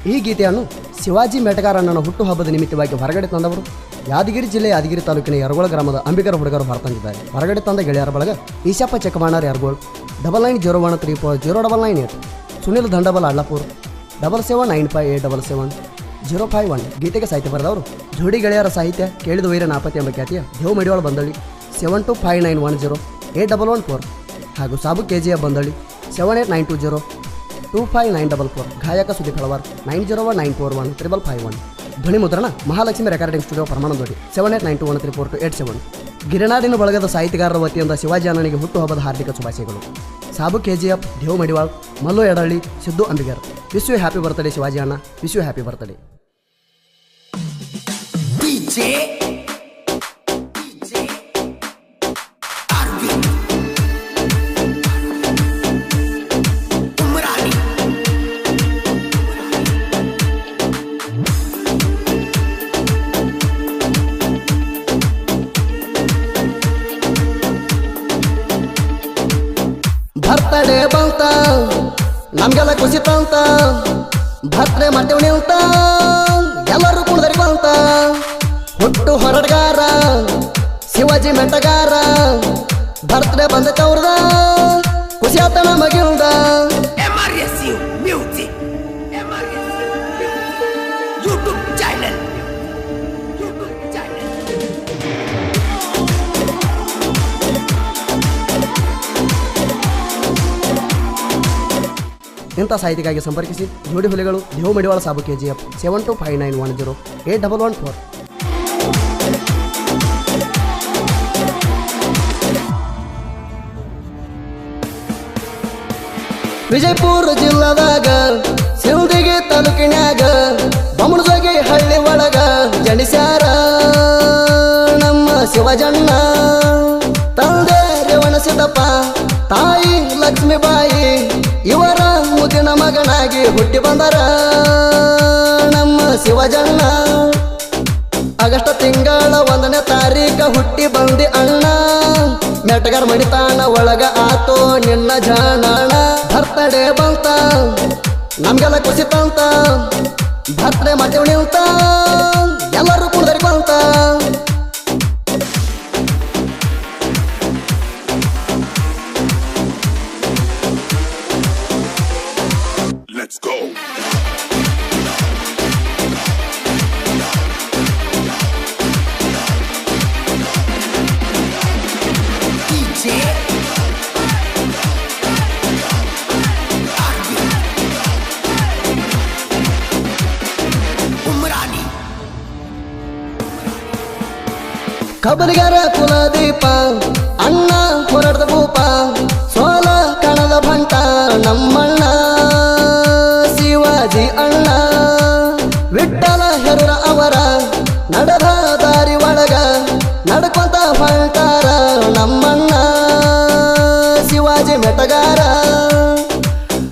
ಈ ಗೀತೆಯನ್ನು ಶಿವಾಜಿ ಮೇಟಗಾರಣ್ಣನ ಹುಟ್ಟುಹಬ್ಬದ ನಿಮಿತ್ತವಾಗಿ ಹೊರಗಡೆ ತಂದವರು ಯಾದಗಿರಿ ಜಿಲ್ಲೆ ಯಾದಗಿರಿ ತಾಲೂಕಿನ ಯರಗೋಳ ಗ್ರಾಮದ ಅಂಬಿಗರ ಹುಡುಗರು ಹೊರತಂದಿದ್ದಾರೆ. ಹೊರಗಡೆ ತಂದ ಗೆಳೆಯರ ಬಳಗ ಈಶಪ್ಪ ಚೆಕ್ಕಮಾಣರ್ ಯರಗೋಳ್ 9901340998 ಸುನಿಲ್ ದಂಡಬಲ್ ಅಳ್ಳಪುರ್ 7795877051. ಗೀತೆಗೆ ಸಾಹಿತ್ಯ ಬರೆದವರು ಜೋಡಿ ಗೆಳೆಯರ ಸಾಹಿತ್ಯ ಕೇಳಿದ ವೈರ ನಾಪತಿ ಎಂಬ ಖ್ಯಾತಿಯ ದೇವ್ ಮಡಿವಾಳ ಬಂದಳಿ 7259108114 ಹಾಗೂ ಸಾಬು ಕೆಜಿಯ ಬಂದಳಿ 7892025944. ಗಾಯಕ ಸುದೀಪ್ ಹಳವಾರ್ 9019415551. ಧ್ವನಿ ಮುದ್ರಣ ಮಹಾಲಕ್ಷ್ಮಿ ರೆಕಾರ್ಡಿಂಗ್ ಸ್ಟುಡಿಯೋ ಪರಮಾನಂದೋಡಿ 7892134287. ಗಿರಣಾಡಿನ ಬಳಗದ ಸಾಹಿತ್ಯಗಾರರ ವತಿಯಿಂದ ಶಿವಾಜಿ ಅಣ್ಣನಿಗೆ ಹುಟ್ಟುಹಬ್ಬದ ಹಾರ್ದಿಕ ಶುಭಾಶಯಗಳು. Sabu KGF, Dev Madiwal, Mallu Edahalli, Siddu Ambigar. Wish you happy birthday Shivaji ಅಣ್ಣ, wish you happy birthday. Birthday ಬಂತ ನಮ್ಗೆಲ್ಲ ಖುಷಿ ತಂತ, ಭರ್ತ್ಡೇ ಮಾಡ್ತೇವೆ ನಿಂತ ಎಲ್ಲರೂ ಕುಣಿದರಿ ಬಂತ. ಹುಟ್ಟು ಹೊರಡ್ಗಾರ ಶಿವಾಜಿ ಮೆಟ್ಟಗಾರ, ಬರ್ತಡೇ ಬಂದೈತೆ ಅವ್ರದ ಖುಷಿ ಆತ ನಮಗಿಲ್ದ. ಇಂಥ ಸಾಹಿತ್ಯಕ್ಕಾಗಿ ಸಂಪರ್ಕಿಸಿ ಜೋಡಿ ಹುಲಿಗಳು ದೇವ್ ಮಡಿವಾಳ ಸಾಬು ಕೆಜಿಎಫ್ 7259108114. ವಿಜಯಪುರ ಜಿಲ್ಲಾದಾಗ ಸಿಂದಗಿ ತಾಲೂಕಿನ್ಯಾಗ ಬೊಮ್ಮನಜೋಗಿ ಹಳ್ಳಿ ಒಳಗ ಜನಿಸ್ಯಾರ ನಮ್ಮ ಶಿವಜಣ್ಣ. ತಂದೆ ರೇವಣ ಸಿದ್ದಪ್ಪ, ತಾಯಿ ಲಕ್ಷ್ಮೀಬಾಯಿ, ಇವರ ಮುದಿನ ಮಗನಾಗಿ ಹುಟ್ಟಿ ಬಂದರ ನಮ್ಮ ಶಿವಜಣ್ಣ. ಆಗಸ್ಟ್ ತಿಂಗಳ 1ನೇ ತಾರೀಖ ಹುಟ್ಟಿ ಬಂದಿ ಅಣ್ಣ. ಮೆಟಗಾರ ಮಣಿತಾನ ಒಳಗ ಆತೋ ನಿನ್ನ ಜಾಣಾಣ. ಬರ್ತಡೇ ಬಂತ ನಮ್ಗೆಲ್ಲ ಖುಷಿ ತಂತ, ಬರ್ತಡೇ ಮಾಡ್ತೇವೆ ನಿಂತ ಎಲ್ಲರೂ ಕುಣಿದರಿ ಬಂತ. Let's go. DJ Umrani. ಕಬಲಿಗರ ಕುಲದೀಪ ಅಣ್ಣ ಹೊರಡ್ದ ಭೂಪ, ಸೋಲ ಕಣದ ಭಂಟ ನಮ್ಮಣ್ಣ ಶಿವಾಜಿ ಅಣ್ಣ. ವಿಠ್ಠಲ ಹೆರೂರ ಅವರ ನಡೆದ ದಾರಿ ಒಳಗ ನಡ್ಕೊಂತ ಹೊಂಟಾರ ನಮ್ಮಣ್ಣ ಶಿವಾಜಿ ಮೆಟಗಾರ.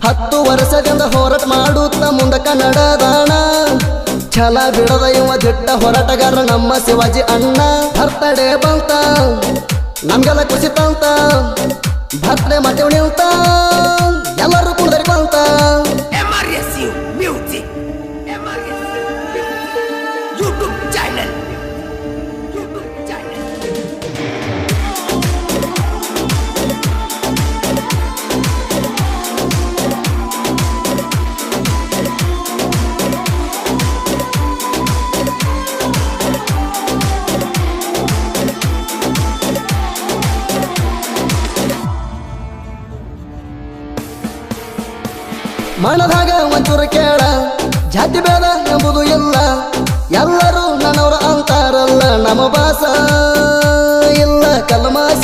10 ವರ್ಷದಿಂದ ಹೋರಾಟ ಮಾಡುತ್ತ ಮುಂದಕ್ಕ ನಡೆದಾಣ. ಛಲ ಬಿಡದ ಇವ ದಿಟ್ಟ ಹೋರಾಟಗಾರ ನಮ್ಮ ಶಿವಾಜಿ ಅಣ್ಣ. ಬರ್ತಡೇ ಬಂತ ನಮ್ಗೆಲ್ಲ ಖುಷಿ ತಂತ, ಬರ್ತಡೇ ಮಾಡ್ತೇವೆ ನಿಂತ ಎಲ್ಲರೂ ಕುಣಿದರಿ ಬಂತ. YouTube channel. ಮನದಾಗ ಒಂಚೂರು ಕೇಳ, ಜಾತಿ ಭೇದ ಎಂಬುದು ಇಲ್ಲ, ಎಲ್ಲರೂ ನನ್ನವ್ರ ಅಂತಾರಲ್ಲ. ನಮ್ಮ ಭಾಷ ಇಲ್ಲ ಕಲ್ಮಾಶ,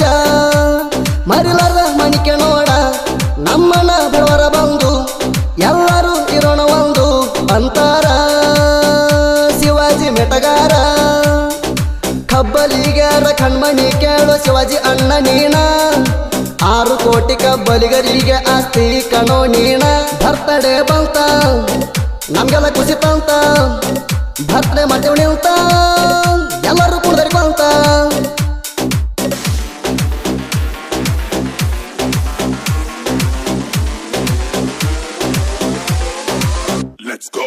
ಮರಿಲಾರ ಮಣಿಕೆ ನೋಡ ನಮ್ಮನ ಬಡವರ ಬಂದು ಎಲ್ಲರೂ ಇರೋಣ ಒಂದು ಅಂತಾರ ಶಿವಾಜಿ ಮೆಟಗಾರ. ಕಬ್ಬಲಿಗಾರ ಕಣ್ಮಣಿ ಕೇಳೋ ಶಿವಾಜಿ ಅಣ್ಣ ನೀನ, 6 ಕೋಟಿ ಕಬ್ಬಲಿಗರಿಗೆ ಆಸ್ತಿ ಕಣೋ ನೀನ. ಬರ್ತಡೇ ಬಂತ ನಮ್ಗೆಲ್ಲ ಖುಷಿ ತಂತ, ಬರ್ತಡೇ ಮಾಡ್ತೇವೆ ನಿಂತ ಎಲ್ಲರೂ ಕುಣಿದರಿ ಬಂತ. Let's go.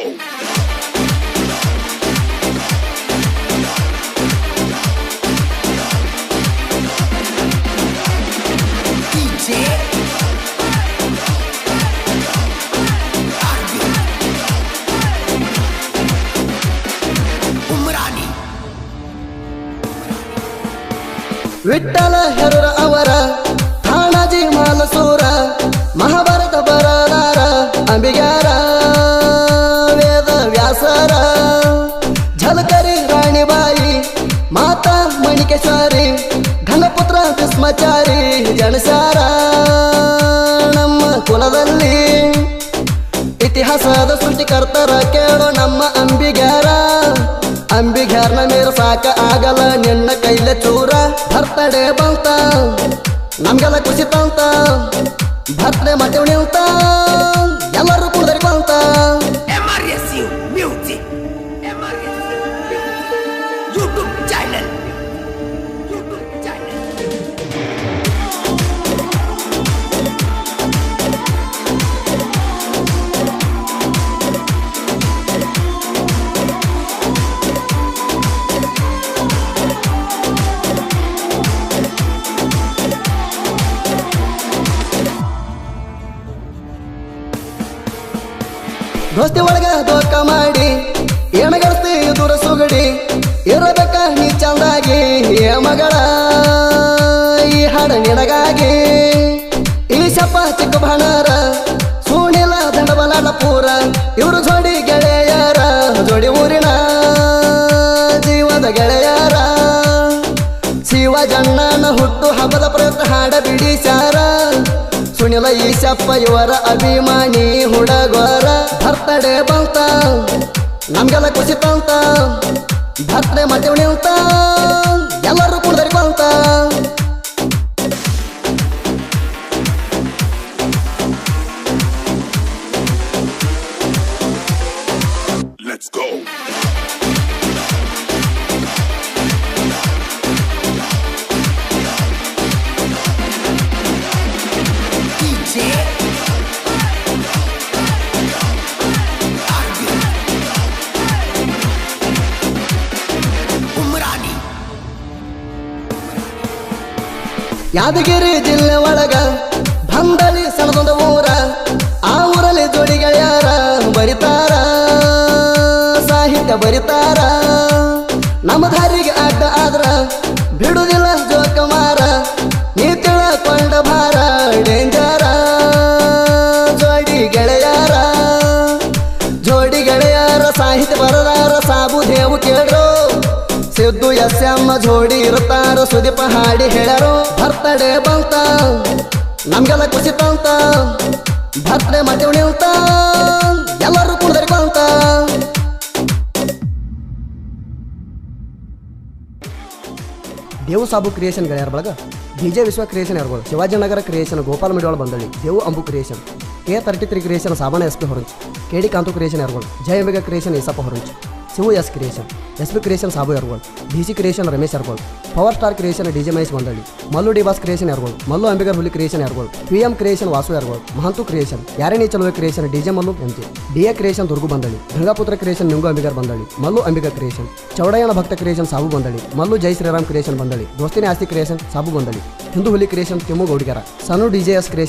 DJ Arvind Umrani Vitthala Herur ಅವರ ಥಾಣಾಜಿ ಮಾಲಸೂರ ಮಹಾಭಾರತ ಬರದಾರ ಅಂಬಿಗ್ಯಾರ ವೇದ ವ್ಯಾಸರ ಝಲಕರಿ ರಾಣಿಬಾಯಿ ಮಾತಾ ಮಣಿಕೇಶ್ವರಿ ಘನಪುತ್ರ ಭೀಷ್ಮಾಚಾರಿ ಜನಿಸಾರ ನಮ್ಮ ಕುಲದಲ್ಲಿ ಇತಿಹಾಸದ ಸೃಷ್ಟಿಕರ್ತರ ಕೇಳೋ ನಮ್ಮ ಅಂಬಿಗ್ಯಾರ್ನ ಮೇರೆ ಸಾಕ ಆಗಲ್ಲ ನಿನ್ನ ಕೈಲೆ ಚೂರ ಬರ್ತಡೆ ಬಂತ ನಮ್ಗೆಲ್ಲ ಖುಷಿ ತಂತ ಬರ್ತಡೆ ಮತ್ತೆ ನಿಲ್ತ ಎಲ್ಲರೂ ಕುಡ್ದರಿ ಬಂತ MRSU Music YouTube channel ದೋಸ್ತಿ ಒಳಗ ದೋಖ ಮಾಡಿ ಏನಗರ್ಸ್ತಿ ದೂರ ಸುಗಡಿ ಇರಬೇಕ ನೀ ಚಂದಾಗಿ ಏ ಮಗಳ ಈ ಹಾಡ ನಿನಗಾಗಿ ಈ ಶಪ ಚಿಕ್ಕ ಭಾಣಾರ ಸುಣಿಲ ದಂಡಬಲಾಟ ಪೂರ ಇವರು ಜೋಡಿ ಗೆಳೆಯರ ಜೋಡಿ ಊರಿನ ಜೀವದ ಗೆಳೆಯರ ಶಿವಜಣ್ಣನ ಹುಟ್ಟು ಹಬ್ಬದ ಪ್ರಯುಕ್ತ ಹಾಡ ಬಿಡಿಸ್ಯಾರ ಸುನಿಲ ಈಶಪ್ಪ ಇವರ ಅಭಿಮಾನಿ ಹುಡುಗರ ಬರ್ತಡೆ ಬಂತ ನಮ್ಗೆಲ್ಲ ಖುಷಿ ತಂತ ಬರ್ತಡೆ ಮತ್ತೆ ನಿಲ್ತ ಎಲ್ಲರೂ ಕುಡ್ದರಿ ಬಂತ Let's go. DJ Arvind Umrani Yadgir ಜಿಲ್ಲೆ ಒಳಗ ಬಂದಳಿ ಸಣದೊಂದು ಊರ ಆ ಊರಲ್ಲಿ ಜೋಡಿ ಗೆಳೆಯರ ಬರಿತಾರ ಸಾಹಿತ್ಯ ಬರಿತಾರ ನಮ್ಮ ದಾರಿಗೆ ಅಡ್ಡ ಆದ್ರ ಬಿಡುದಿಲ್ಲ ಜೋಕಮಾರ ನೀ ತಿಳ್ಕೊಂಡ ಭಾರ ಡೇಂಜರ ಜೋಡಿ ಗೆಳೆಯರ ಸಾಹಿತ್ಯ ಬರದಾರ ಸಾಬು ದೇವು ಕೇಳ್ರು ಸಿದ್ದು ಎಸ್ಎಮ್ಮ ಜೋಡಿ ಇರುತ್ತಾರ ಸುದೀಪ ಹಾಡಿ ಹೇಳ್ಯಾರು ಬರ್ತಡೆ ಬಂತ ನಮ್ಗೆಲ್ಲ ಖುಷಿ ತಂತ ಬರ್ತಡೆ ಮತ್ತೆ ನಿಲ್ತ ಎಲ್ಲರೂ ಕುಡ್ದರಿ ಬಂತ ದೇವು ಸಾಬು ಕ್ರಿಯೇಷನ್ ಗೆಳೆಯರ ಬಳಗ DJ ವಿಶ್ವ ಕ್ರಿಯೇಷನ್ ಯಾರ್ಗಳು ಶಿವಾಜಿನಗರ ಕ್ರಿಯೇಷನ್ ಗೋಪಾಲ ಮಿಡಿವಾಳ ಬಂದಳಿ Devu Ambu creation K33 creation ಸಾಬಾನ SP ಹೊರಂಚ್ KD ಕಾಂತು ಕ್ರಿಯೇಷನ್ ಯಾರ್ಗಳು ಜಯ ಅಂಬಿಗ ಕ್ರಿಯೇಷನ್ ಈಸಪ್ಪ ಹೊರಂಚ್ Shivu S creation SP creation Sabu ಯಾರ್ಗಳು DC ಕ್ರಿಯೇಷನ್ ರಮೇಶ್ ಯಾರ್ಗಳು power star creation DJ Mahesh ಬಂದಳಿ ಮಲ್ಲು ಡಿ ಬಾಸ್ ಕ್ರಿಯೇಷನ್ ಯಾರ್ಗಳು ಮಲ್ಲು ಅಂಬಿಗರ್ ಹುಲಿ ಕ್ರಿಯೇಷನ್ ಯಾರ್ಗಳು PM ಕ್ರಿಯೇಷನ್ ವಾಸು ಯಾರ್ಗಳು ಮಹಂತು ಕ್ರಿಯೇಷನ್ ಯಾರೇನಿ ಚಲುವೆ creation DJ Mallu MJ DA creation ದುರ್ಗು ಬಂದಳಿ ಗಂಗಾಪುತ್ರ creation ನಿಂಗು ಅಂಬಿಗರ್ ಬಂದಳಿ ಮಲ್ಲು ಅಂಬಿಗ ಕ್ರಿಯೇಷನ್ ಚೌಡಯ್ಯನ ಭಕ್ತ ಕ್ರಿಯೇಷನ್ ಸಾಬು ಬಂದಳಿ ಮಲ್ಲು ಜೈ ಶ್ರೀರಾಮ್ ಕ್ರಿಯೇಷನ್ ಬಂದಳಿ ದೋಸ್ತಿನಿ ಆಸ್ತಿ ಕ್ರಿಯೇಷನ್ ಸಾಬು ಬಂದಳಿ ಹಿಂದೂ ಹುಲಿ ಕ್ರಿಯೇಷನ್ ತಿಮ್ಮು ಗೌಡಿಗಾರ ಸನು DJS ಕ್ರಿಯೇಷನ್